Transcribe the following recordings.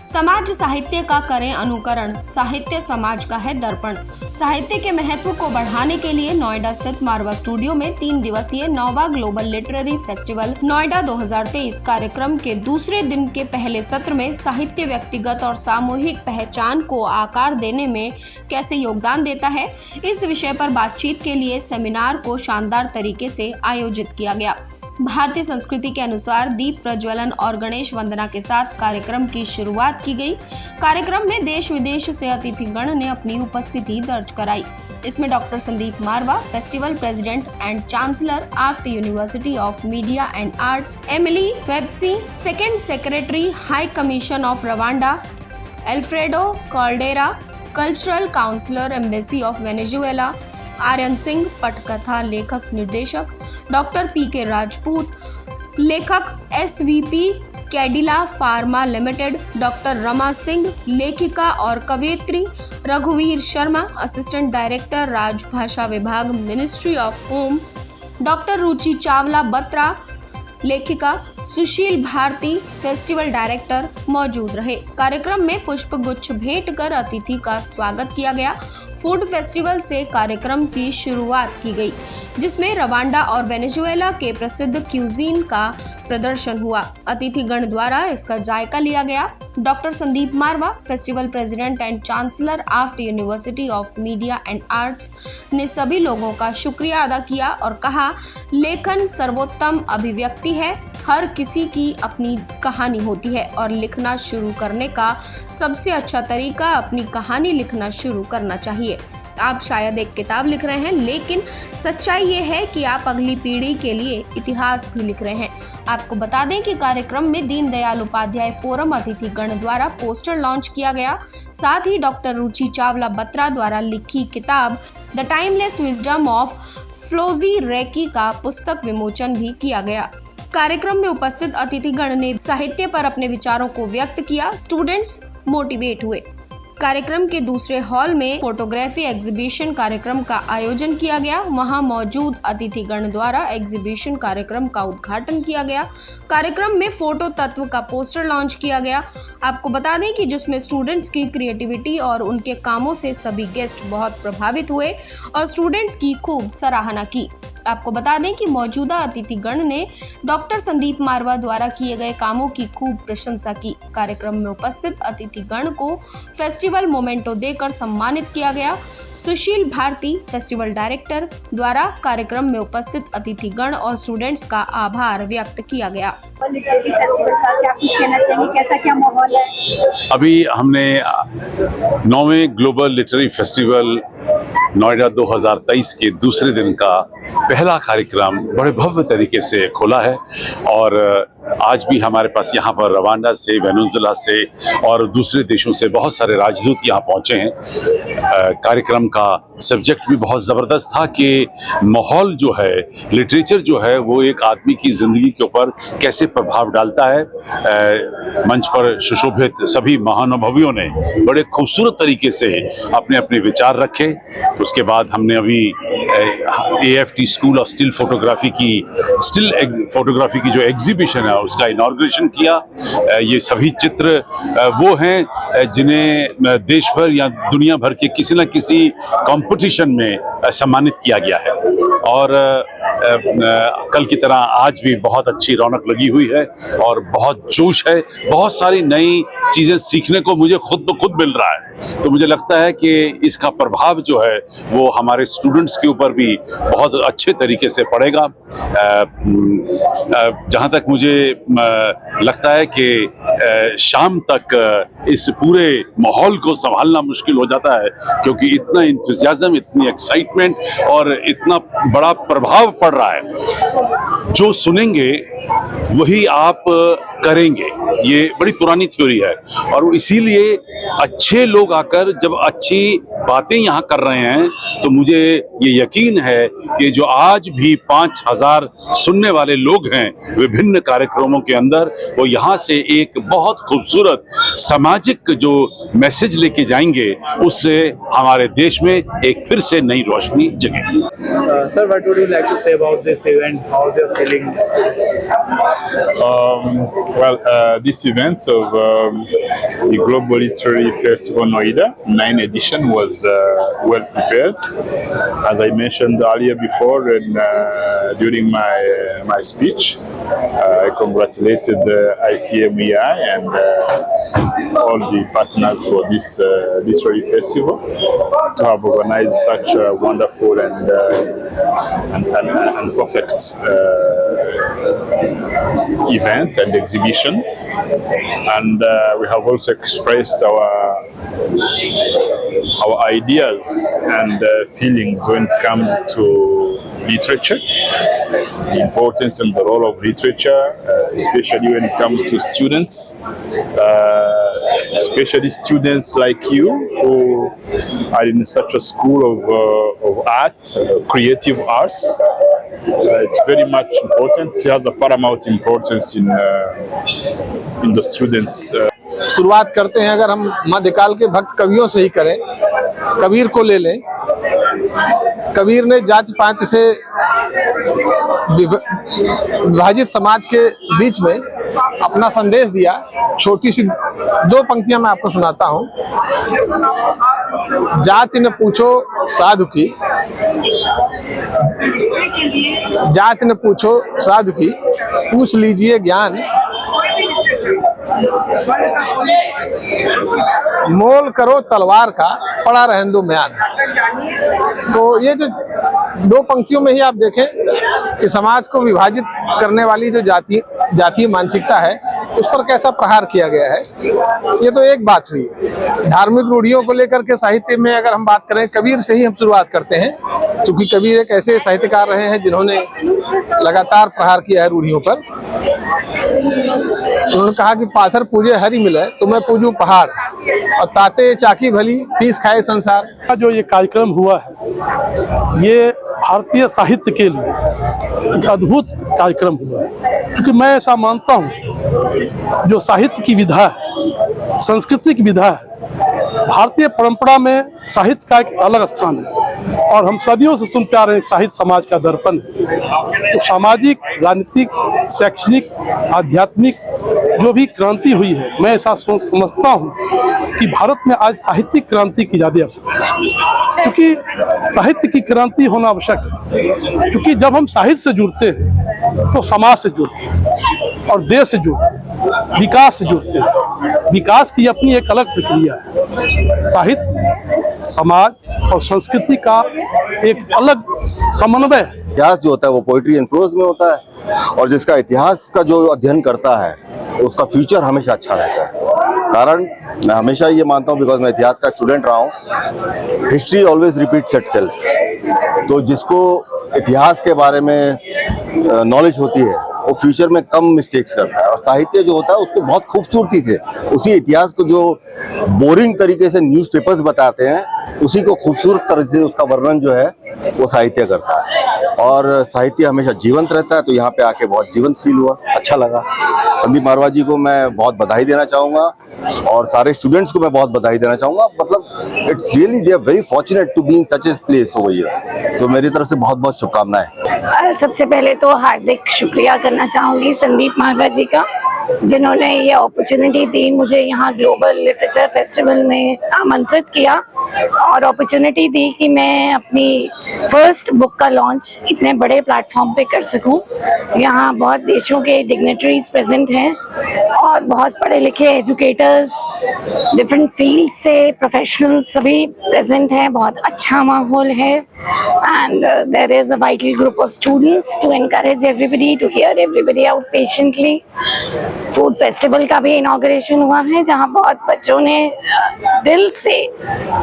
समाज साहित्य का करें अनुकरण, साहित्य समाज का है दर्पण। साहित्य के महत्व को बढ़ाने के लिए नोएडा स्थित मारवा स्टूडियो में 3 दिवसीय नौवा ग्लोबल लिटरेरी फेस्टिवल नोएडा 2023 कार्यक्रम के दूसरे दिन के पहले सत्र में साहित्य व्यक्तिगत और सामूहिक पहचान को आकार देने में कैसे योगदान देता है, इस विषय पर बातचीत के लिए सेमिनार को शानदार तरीके से आयोजित किया गया। भारतीय संस्कृति के अनुसार दीप प्रज्वलन और गणेश वंदना के साथ कार्यक्रम की शुरुआत की गई। कार्यक्रम में देश विदेश से अतिथिगण ने अपनी उपस्थिति दर्ज कराई। इसमें doctor Sandeep Marwah, festival president and chancellor of the university of media and arts, Emily वेब्सी, second secretary high commission of Rwanda, Alfredo Caldera, cultural counsellor embassy of Venezuela, Aryan Singh, पटकथा लेखक निर्देशक, डॉक्टर पीके राजपूत, लेखक SVP Cadila pharma limited, doctor Rama Singh, लेखिका और कवयित्री रघुवीर शर्मा, असिस्टेंट डायरेक्टर राजभाषा विभाग, ministry of home, doctor Ruchi Chawla Batra, लेखिका सुशील भारती, फेस्टिवल डायरेक्टर मौजूद रहे। कार्यक्रम में पुष्प गुच्छ भेंट कर अतिथि का स्वागत किया गया। फूड फेस्टिवल से कार्यक्रम की शुरुआत की गई, जिसमें रवांडा और वेनेजुएला के प्रसिद्ध क्यूजीन का प्रदर्शन हुआ। अतिथिगण द्वारा इसका जायका लिया गया। Doctor Sandeep Marwah, festival president and chancellor of the university of media and arts, ने सभी लोगों का शुक्रिया अदा किया और कहा, लेखन सर्वोत्तम अभिव्यक्ति है। हर किसी की अपनी कहानी होती है और लिखना शुरू करने का सबसे अच्छा तरीका अपनी कहानी लिखना शुरू करना चाहिए। आप शायद एक किताब लिख रहे हैं, लेकिन सच्चाई ये है कि आप अगली पीढ़ी के लिए इतिहास भी लिख रहे हैं। आपको बता दें कि कार्यक्रम में दीनदयाल उपाध्याय फोरम अतिथिगण द्वारा पोस्टर लॉन्च किया गया। साथ ही डॉक्टर रुचि चावला बत्रा द्वारा लिखी किताब द टाइमलेस विजडम ऑफ फ्लोजी रेकी का पुस्तक विमोचन भी किया गया। कार्यक्रम में उपस्थित अतिथिगण ने साहित्य पर अपने विचारों को व्यक्त किया। स्टूडेंट्स मोटिवेट हुए। कार्यक्रम के दूसरे हॉल में फोटोग्राफी एग्जीबिशन कार्यक्रम का आयोजन किया गया। वहां मौजूद अतिथिगण द्वारा एग्जीबिशन कार्यक्रम का उद्घाटन किया गया। कार्यक्रम में फोटो तत्व का पोस्टर लॉन्च किया गया। आपको बता दें कि जिसमें स्टूडेंट्स की क्रिएटिविटी और उनके कामों से सभी गेस्ट बहुत प्रभावित हुए और स्टूडेंट्स की खूब सराहना की। आपको बता दें कि मौजूदा अतिथिगण ने डॉक्टर संदीप मारवा द्वारा किए गए कामों की खूब प्रशंसा की। कार्यक्रम में उपस्थित अतिथिगण को फेस्टिवल मोमेंटो देकर सम्मानित किया गया। सुशील भारती, फेस्टिवल डायरेक्टर, द्वारा कार्यक्रम में उपस्थित अतिथिगण और स्टूडेंट्स का आभार व्यक्त किया गया। लिटरेरी फेस्टिवल का क्या कुछ कहना चाहिए, कैसा क्या माहौल है? अभी हमने 9वें ग्लोबल लिटरेरी फेस्टिवल नोएडा 2023 के दूसरे दिन का पहला कार्यक्रम बड़े भव्य तरीके से खोला है और आज भी हमारे पास यहाँ पर रवांडा से, वेनेजुएला से और दूसरे देशों से बहुत सारे राजदूत यहाँ पहुँचे हैं। कार्यक्रम का सब्जेक्ट भी बहुत ज़बरदस्त था कि माहौल जो है, लिटरेचर जो है, वो एक आदमी की ज़िंदगी के ऊपर कैसे प्रभाव डालता है। मंच पर सुशोभित सभी महानुभावियों ने बड़े खूबसूरत तरीके से अपने अपने विचार रखे। उसके बाद हमने अभी AFT school of still photography की जो एग्जीबिशन है उसका इनॉग्रेशन किया। ये सभी चित्र वो हैं जिन्हें देश भर या दुनिया भर के किसी न किसी कंपटीशन में सम्मानित किया गया है और कल की तरह आज भी बहुत अच्छी रौनक लगी हुई है और बहुत जोश है। बहुत सारी नई चीज़ें सीखने को मुझे खुद मिल रहा है। तो मुझे लगता है कि इसका प्रभाव जो है वो हमारे स्टूडेंट्स के ऊपर भी बहुत अच्छे तरीके से पड़ेगा। जहाँ तक मुझे लगता है कि शाम तक इस पूरे माहौल को संभालना मुश्किल हो जाता है, क्योंकि इतना इंथुसियाज्म, इतनी एक्साइटमेंट और इतना बड़ा प्रभाव पड़ रहा है। जो सुनेंगे वही आप करेंगे। ये बड़ी पुरानी थ्योरी है और इसीलिए अच्छे लोग आकर जब अच्छी बातें यहाँ कर रहे हैं तो मुझे ये यकीन है कि जो आज भी 5000 सुनने वाले लोग हैं विभिन्न कार्यक्रमों के अंदर, वो यहाँ से एक बहुत खूबसूरत सामाजिक जो मैसेज लेके जाएंगे, उससे हमारे देश में एक फिर से Nai Roshni जगेगी। Sir, what would you like to say about this event? How's your feeling? This event of the Global Literary Festival Noida 9th edition was well prepared. As I mentioned earlier before and during my speech, I congratulated ICMEI and all the partners for this literary festival to have organized such a wonderful and perfect event and exhibition. And we have also expressed our ideas and feelings when it comes to literature, the importance and the role of literature, especially when it comes to students, especially students like you who are in such a school of art, creative arts. It's very much important. It has a paramount importance in the students. शुरुआत करते हैं, अगर हम मध्यकाल के भक्त कवियों से ही करें, कबीर को ले लें। कबीर ने जाति पाति से विभाजित समाज के बीच में अपना संदेश दिया। छोटी सी 2 पंक्तियां मैं आपको सुनाता हूं। जाति न पूछो साधु की, जाति न पूछो साधु की, पूछ लीजिए ज्ञान। मोल करो तलवार का, पड़ा रहने दो म्यान। तो ये जो 2 पंक्तियों में ही आप देखें कि समाज को विभाजित करने वाली जो जातीय मानसिकता है, उस पर कैसा प्रहार किया गया है। ये तो एक बात हुई। धार्मिक रूढ़ियों को लेकर के साहित्य में अगर हम बात करें, कबीर से ही हम शुरुआत करते हैं, क्योंकि कबीर एक ऐसे साहित्यकार रहे हैं जिन्होंने लगातार प्रहार किया है रूढ़ियों पर। उन्होंने कहा कि पाथर पूजे हरि मिले तो मैं पूजूं पहाड़, और ताते चाकी भली पीस खाए संसार। जो ये कार्यक्रम हुआ है, ये भारतीय साहित्य के लिए एक अद्भुत कार्यक्रम हुआ है, क्योंकि मैं ऐसा मानता हूँ जो साहित्य की विधा है, संस्कृति की विधा है, भारतीय परंपरा में साहित्य का एक अलग स्थान है। और हम सदियों से सुनते आ रहे हैं साहित्य समाज का दर्पण है। तो सामाजिक, राजनीतिक, शैक्षणिक, आध्यात्मिक जो भी क्रांति हुई है, मैं ऐसा समझता हूँ कि भारत में आज साहित्यिक क्रांति की ज़्यादा आवश्यकता है, क्योंकि साहित्य की क्रांति होना आवश्यक है। क्योंकि जब हम साहित्य से जुड़ते हैं तो समाज से जुड़ते हैं और देश से जुड़ते हैं, विकास से जुड़ते हैं। विकास की अपनी एक अलग प्रक्रिया है। साहित्य, समाज और संस्कृति का एक अलग समन्वय है। इतिहास जो होता है वो पोइट्री एंड प्रोज में होता है, और जिसका इतिहास का जो अध्ययन करता है उसका फ्यूचर हमेशा अच्छा रहता है। कारण मैं हमेशा ये मानता हूँ, बिकॉज मैं इतिहास का स्टूडेंट रहा हूँ, हिस्ट्री ऑलवेज रिपीट्स इटसेल्फ। तो जिसको इतिहास के बारे में नॉलेज होती है वो फ्यूचर में कम मिस्टेक्स करता है। और साहित्य जो होता है उसको बहुत खूबसूरती से, उसी इतिहास को जो बोरिंग तरीके से न्यूज़पेपर्स बताते हैं, उसी को खूबसूरत तरह से उसका वर्णन जो है वो साहित्य करता है। और साहित्य हमेशा जीवंत रहता है। तो यहाँ पे आके बहुत जीवंत फील हुआ, अच्छा लगा। संदीप मारवा जी को मैं बहुत बधाई देना चाहूँगा और सारे स्टूडेंट्स को मैं बहुत बधाई देना चाहूँगा। मतलब it's really they are very fortunate to be in such a place over here. तो मेरी तरफ से बहुत बहुत शुभकामनाएं। सबसे पहले तो हार्दिक शुक्रिया करना चाहूँगी संदीप मारवा जी का, जिन्होंने ये अपॉर्चुनिटी दी मुझे यहाँ ग्लोबल लिटरेचर फेस्टिवल में आमंत्रित किया और अपॉर्चुनिटी दी कि मैं अपनी फर्स्ट बुक का लॉन्च इतने बड़े प्लेटफॉर्म पे कर सकूं। यहाँ बहुत देशों के डिग्नेटरीज प्रेजेंट हैं और बहुत पढ़े लिखे एजुकेटर्स, डिफरेंट फील्ड से प्रोफेशनल्स सभी प्रेजेंट हैं। बहुत अच्छा माहौल है and there is a vital group of students to encourage everybody, to hear everybody out patiently. Food festival का भी इनॉग्रेशन हुआ है, जहां बहुत बच्चों ने दिल से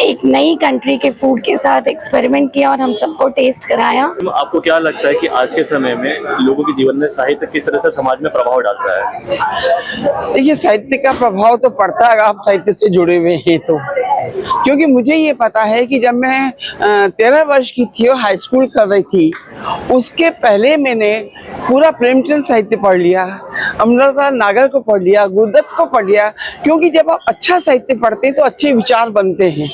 एक नई कंट्री के फूड के साथ एक्सपेरिमेंट किया और हम सबको टेस्ट कराया। आपको क्या लगता है कि आज के समय में लोगों के जीवन में साहित्य किस तरह से समाज में प्रभाव डाल रहा है? देखिए, साहित्य का प्रभाव तो पड़ता है, आप साहित्य से जुड़े हुए हैं तो। क्योंकि मुझे ये पता है कि जब मैं 13 वर्ष की थी और हाई स्कूल कर रही थी, उसके पहले मैंने पूरा प्रेमचंद साहित्य पढ़ लिया, अमृता नागर को पढ़ लिया, गुरुदत्त को पढ़ लिया। क्योंकि जब आप अच्छा साहित्य पढ़ते हैं तो अच्छे विचार बनते हैं।